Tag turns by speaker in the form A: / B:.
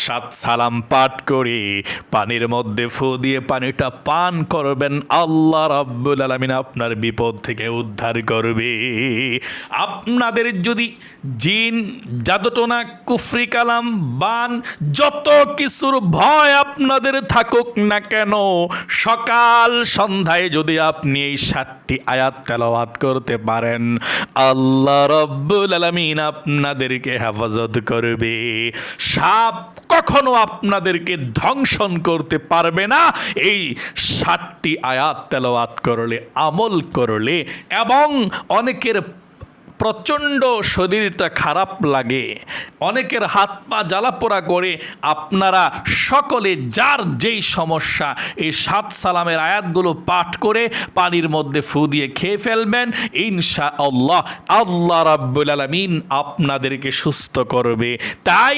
A: সাত সালাম পাঠ করে পানির মধ্যে ফু দিয়ে পানিটা পান করবেন, আল্লাহ রাব্বুল আলামিন আপনার বিপদ থেকে উদ্ধার করবে। আপনাদের যদি জিন, জাদুটোনা, কুফরি কালাম, বান, যত কিছুর ভয় আপনাদের থাকুক না কেন, সকাল সন্ধ্যায় যদি আপনি এই 7টি আয়াত তেলাওয়াত করতে পারেন, আল্লাহ রাব্বুল আলামিন আপনাদেরকে হেফাজত করবে। সাপ কখনো আপনাদেরকে ধ্বংসন করতে পারবে না এই 7টি আয়াত তেলাওয়াত করলে, আমল করলে। এবং অনেকের প্রচণ্ড শরীরটা খারাপ লাগে, অনেকের হাত পা জ্বালাপোড়া করে, আপনারা সকলে যার যেই সমস্যা এই 7 সালামের আয়াতগুলো পাঠ করে পানির মধ্যে ফু দিয়ে খেয়ে ফেলবেন, ইনশাআল্লাহ আল্লাহ রাব্বুল আলামিন আপনাদেরকে সুস্থ করবে। তাই